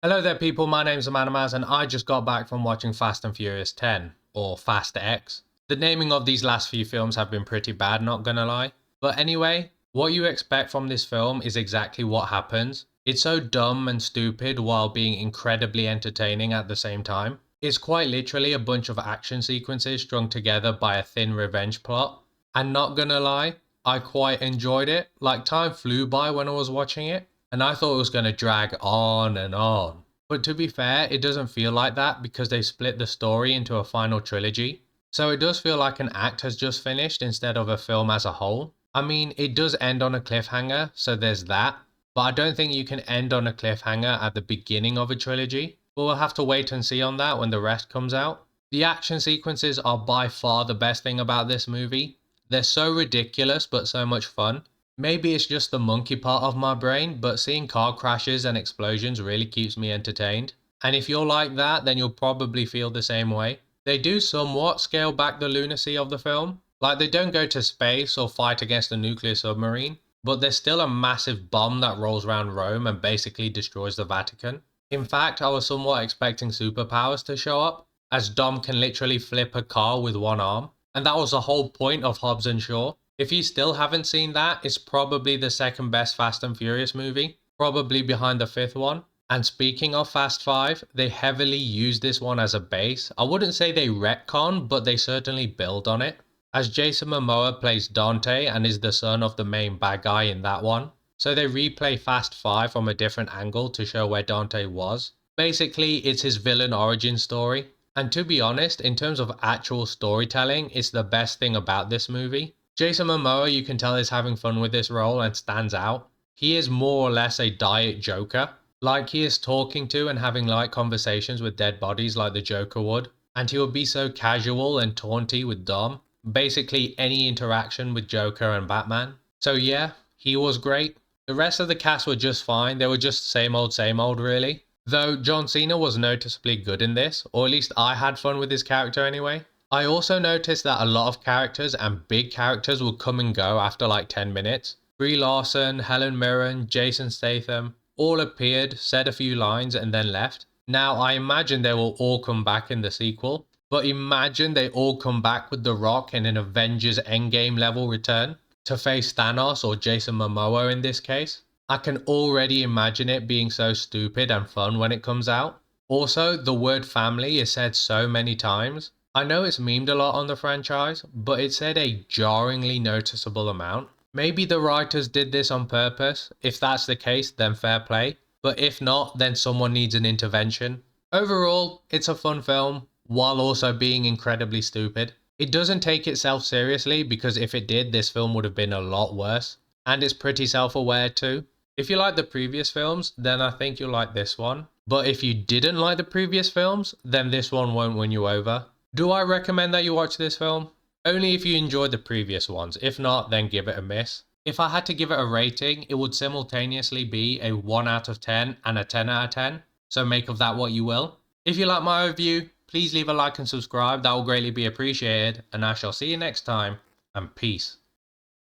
Hello there people, my name's Amanamaz and I just got back from watching Fast and Furious 10, or Fast X. The naming of these last few films have been pretty bad, not gonna lie. But anyway, what you expect from this film is exactly what happens. It's so dumb and stupid while being incredibly entertaining at the same time. It's quite literally a bunch of action sequences strung together by a thin revenge plot. And not gonna lie, I quite enjoyed it. Like, time flew by when I was watching it, and I thought it was gonna drag on and on. But to be fair, it doesn't feel like that because they split the story into a final trilogy. So it does feel like an act has just finished instead of a film as a whole. I mean, it does end on a cliffhanger, so there's that. But I don't think you can end on a cliffhanger at the beginning of a trilogy. But we'll have to wait and see on that when the rest comes out. The action sequences are by far the best thing about this movie. They're so ridiculous but so much fun. Maybe it's just the monkey part of my brain, but seeing car crashes and explosions really keeps me entertained. And if you're like that, then you'll probably feel the same way. They do somewhat scale back the lunacy of the film. Like, they don't go to space or fight against a nuclear submarine, but there's still a massive bomb that rolls around Rome and basically destroys the Vatican. In fact, I was somewhat expecting superpowers to show up, as Dom can literally flip a car with one arm. And that was the whole point of Hobbs and Shaw. If you still haven't seen that, it's probably the second best Fast and Furious movie, probably behind the fifth one. And speaking of Fast 5, they heavily use this one as a base. I wouldn't say they retcon, but they certainly build on it, as Jason Momoa plays Dante and is the son of the main bad guy in that one. So they replay Fast 5 from a different angle to show where Dante was. Basically, it's his villain origin story. And to be honest, in terms of actual storytelling, it's the best thing about this movie. Jason Momoa, you can tell, is having fun with this role and stands out. He is more or less a diet Joker. Like, he is talking to and having light conversations with dead bodies like the Joker would. And he would be so casual and taunty with Dom. Basically any interaction with Joker and Batman. So yeah, he was great. The rest of the cast were just fine. They were just same old really. Though John Cena was noticeably good in this, or at least I had fun with his character anyway. I also noticed that a lot of characters and big characters would come and go after like 10 minutes. Brie Larson, Helen Mirren, Jason Statham all appeared, said a few lines and then left. Now I imagine they will all come back in the sequel, but imagine they all come back with The Rock in an Avengers Endgame level return to face Thanos or Jason Momoa in this case. I can already imagine it being so stupid and fun when it comes out. Also, the word family is said so many times. I know it's memed a lot on the franchise, but it's said a jarringly noticeable amount. Maybe the writers did this on purpose. If that's the case, then fair play. But if not, then someone needs an intervention. Overall, it's a fun film, while also being incredibly stupid. It doesn't take itself seriously, because if it did, this film would have been a lot worse. And it's pretty self-aware too. If you like the previous films, then I think you'll like this one. But if you didn't like the previous films, then this one won't win you over. Do I recommend that you watch this film? Only if you enjoyed the previous ones. If not, then give it a miss. If I had to give it a rating, it would simultaneously be a 1 out of 10 and a 10 out of 10. So make of that what you will. If you like my review, please leave a like and subscribe. That will greatly be appreciated. And I shall see you next time. And peace.